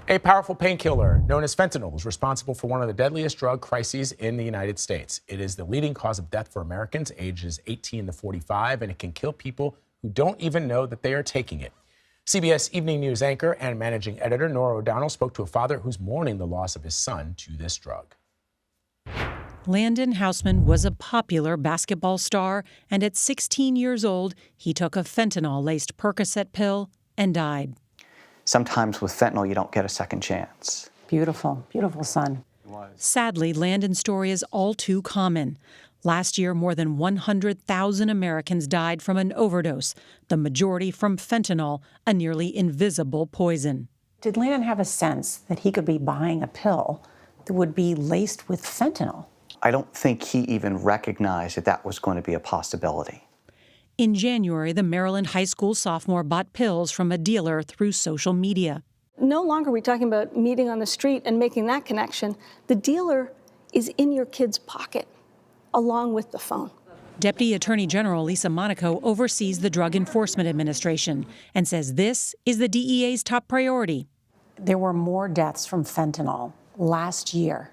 A powerful painkiller known as fentanyl is responsible for one of the deadliest drug crises in the United States. It is the leading cause of death for Americans ages 18 to 45, and it can kill people who don't even know that they are taking it. CBS Evening News anchor and managing editor Nora O'Donnell spoke to a father who's mourning the loss of his son to this drug. Landon Houseman was a popular basketball star, and at 16 years old, he took a fentanyl-laced Percocet pill and died. Sometimes with fentanyl, you don't get a second chance. Beautiful, beautiful son. Sadly, Landon's story is all too common. Last year, more than 100,000 Americans died from an overdose, the majority from fentanyl, a nearly invisible poison. Did Landon have a sense that he could be buying a pill that would be laced with fentanyl? I don't think he even recognized that that was going to be a possibility. In January, the Maryland high school sophomore bought pills from a dealer through social media. No longer are we talking about meeting on the street and making that connection. The dealer is in your kid's pocket, along with the phone. Deputy Attorney General Lisa Monaco oversees the Drug Enforcement Administration and says this is the DEA's top priority. There were more deaths from fentanyl last year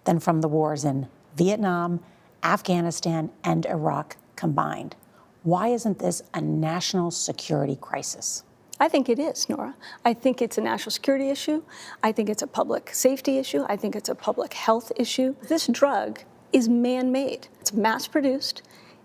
than from the wars in Vietnam, Afghanistan, and Iraq combined. Why isn't this a national security crisis? I think it is, Nora. I think it's a national security issue. I think it's a public safety issue. I think it's a public health issue. This drug is man-made. It's mass-produced.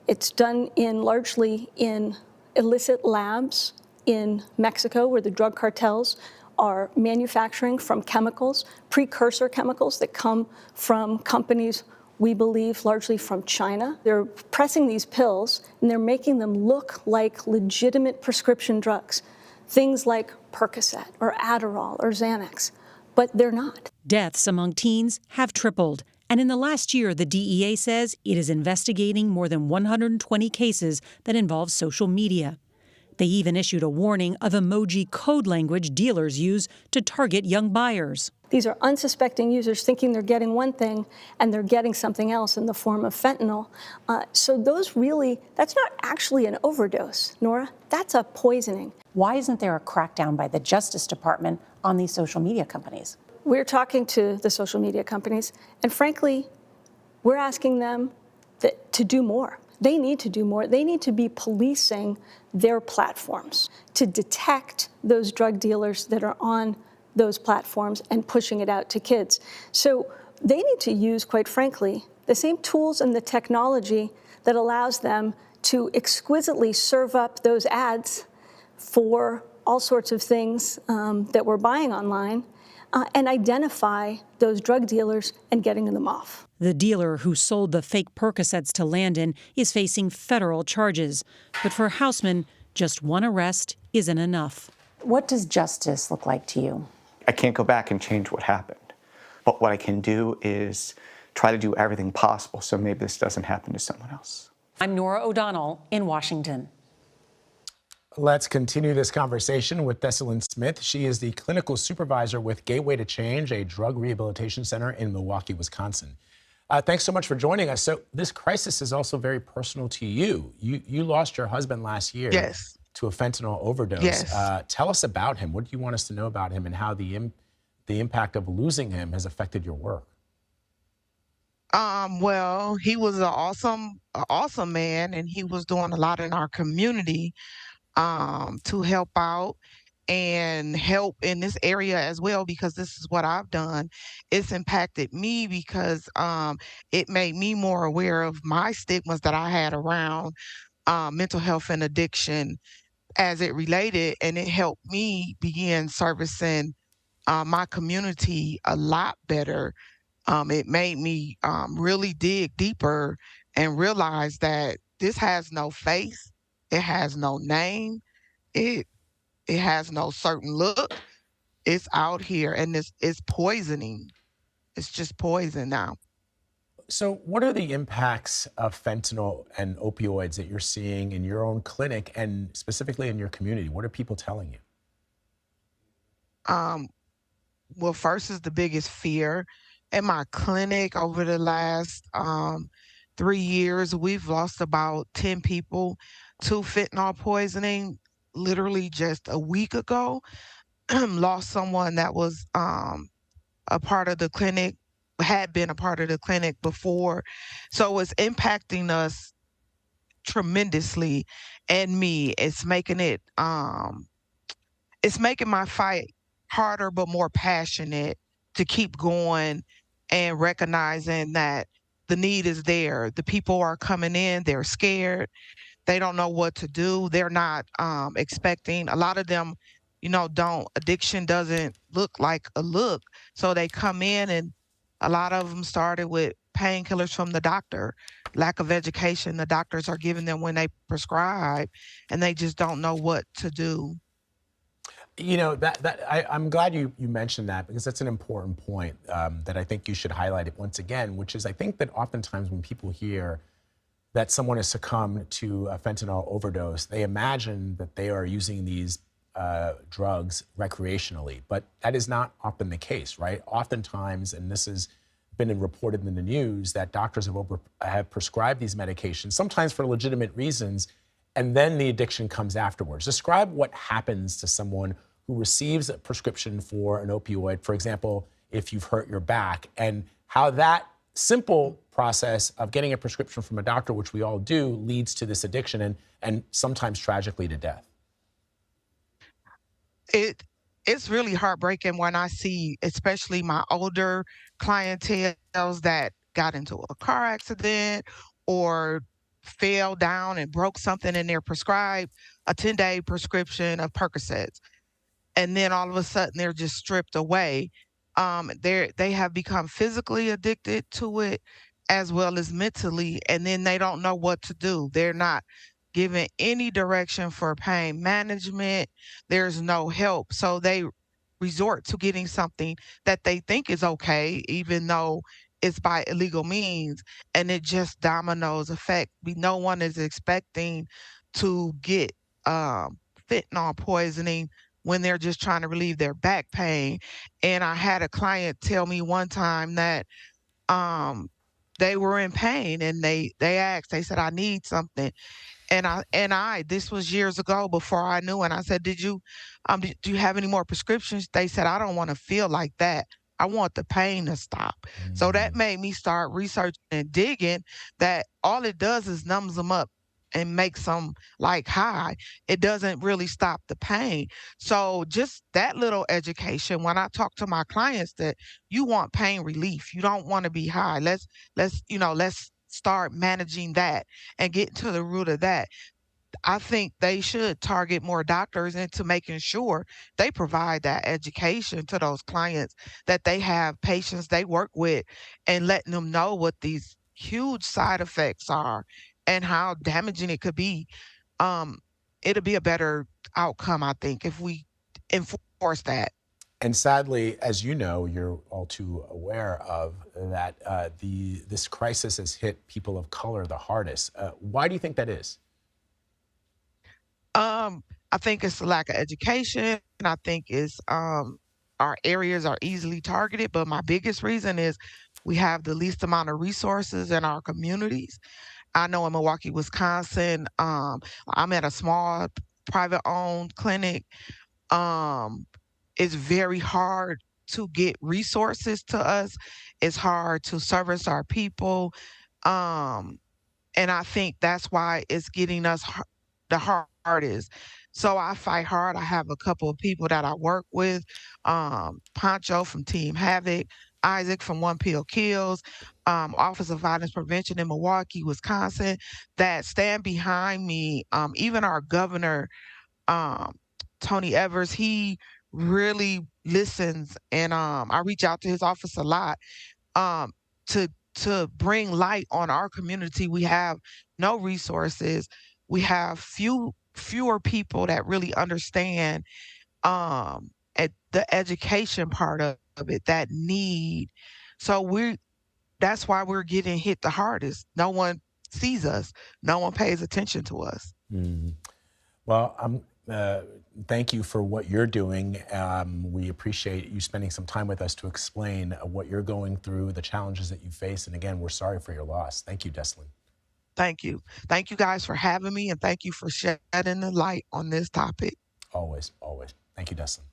It's done largely in illicit labs in Mexico, where the drug cartels are manufacturing from chemicals, precursor chemicals that come from companies we believe largely from China. They're pressing these pills and they're making them look like legitimate prescription drugs, things like Percocet or Adderall or Xanax, but they're not. Deaths among teens have tripled, and in the last year, the DEA says it is investigating more than 120 cases that involve social media. They even issued a warning of emoji code language dealers use to target young buyers. These are unsuspecting users thinking they're getting one thing and they're getting something else in the form of fentanyl. So that's not actually an overdose, Nora. That's a poisoning. Why isn't there a crackdown by the Justice Department on these social media companies? We're talking to the social media companies, and frankly, we're asking them to do more. They need to do more. They need to be policing their platforms to detect those drug dealers that are on those platforms and pushing it out to kids. So they need to use, quite frankly, the same tools and the technology that allows them to exquisitely serve up those ads for all sorts of things that we're buying online and identify those drug dealers and getting them off. The dealer who sold the fake Percocets to Landon is facing federal charges. But for Houseman, just one arrest isn't enough. What does justice look like to you? I can't go back and change what happened. But what I can do is try to do everything possible so maybe this doesn't happen to someone else. I'm Nora O'Donnell in Washington. Let's continue this conversation with Dessalyn Smith. She is the clinical supervisor with Gateway to Change, a drug rehabilitation center in Milwaukee, Wisconsin. Thanks so much for joining us. So this crisis is also very personal to you. You lost your husband last year. Yes. To a fentanyl overdose. Yes. Tell us about him. What do you want us to know about him and how the impact of losing him has affected your work? Well, he was an awesome man, and he was doing a lot in our community to help out and help in this area as well, because this is what I've done. It's impacted me because it made me more aware of my stigmas that I had around mental health and addiction as it related, and it helped me begin servicing my community a lot better. It made me really dig deeper and realize that this has no face, it has no name, it has no certain look. It's out here, and it's poisoning. It's just poison now. So what are the impacts of fentanyl and opioids that you're seeing in your own clinic and specifically in your community? What are people telling you? Well, first is the biggest fear. In my clinic over the last 3 years, we've lost about 10 people to fentanyl poisoning literally just a week ago. lost someone that was a part of the clinic, had been a part of the clinic before. So it's impacting us tremendously, and me. It's making my fight harder but more passionate to keep going and recognizing that the need is there. The people are coming in, they're scared, they don't know what to do. They're not expecting. A lot of them, don't. Addiction doesn't look like a look, so they come in, and a lot of them started with painkillers from the doctor. Lack of education, the doctors are giving them when they prescribe, and they just don't know what to do. I'm glad you mentioned that, because that's an important point that I think you should highlight it once again, which is I think that oftentimes when people hear that someone has succumbed to a fentanyl overdose, they imagine that they are using these drugs recreationally, but that is not often the case, right? Oftentimes, and this has been reported in the news, that doctors have prescribed these medications, sometimes for legitimate reasons, and then the addiction comes afterwards. Describe what happens to someone who receives a prescription for an opioid, for example, if you've hurt your back, and how that simple process of getting a prescription from a doctor, which we all do, leads to this addiction and sometimes tragically to death. It's really heartbreaking when I see, especially my older clientels that got into a car accident or fell down and broke something, and they're prescribed a 10-day prescription of Percocets, and then all of a sudden they're just stripped away. They have become physically addicted to it as well as mentally, and then they don't know what to do. They're not given any direction for pain management. There's no help. So they resort to getting something that they think is okay, even though it's by illegal means, and it just dominoes effect. No one is expecting to get fentanyl poisoning when they're just trying to relieve their back pain. And I had a client tell me one time that um, they were in pain, and they asked, they said, "I need something." And I this was years ago before I knew, and I said, do you have any more prescriptions? They said, "I don't want to feel like that. I want the pain to stop." So that made me start researching and digging that all it does is numbs them up and makes them like high. It doesn't really stop the pain. So just that little education, when I talk to my clients, that you want pain relief, you don't want to be high. Let's start managing that and get to the root of that. I think they should target more doctors into making sure they provide that education to those clients, that they have patients they work with, and letting them know what these huge side effects are and how damaging it could be. Um, It'll be a better outcome, I think, if we enforce that. And sadly, as you know, you're all too aware of that, this crisis has hit people of color the hardest. Why do you think that is? I think it's a lack of education, and I think it's our areas are easily targeted. But my biggest reason is we have the least amount of resources in our communities. I know in Milwaukee, Wisconsin, I'm at a small private-owned clinic. Um, it's very hard to get resources to us. It's hard to service our people. Um, and I think that's why it's getting us the hardest. So I fight hard. I have a couple of people that I work with, Poncho from Team Havoc, Isaac from One Pill Kills, Office of Violence Prevention in Milwaukee, Wisconsin, that stand behind me. Even our governor, um, Tony Evers, he really listens, and I reach out to his office a lot um, to bring light on our community. We have no resources. We have fewer people that really understand at the education part of it, that need. So that's why we're getting hit the hardest. No one sees us. No one pays attention to us. Mm. Well, thank you for what you're doing. We appreciate you spending some time with us to explain what you're going through, the challenges that you face. And again, we're sorry for your loss. Thank you, Deslin. Thank you. Thank you guys for having me, and thank you for shedding the light on this topic. Always, always. Thank you, Deslin.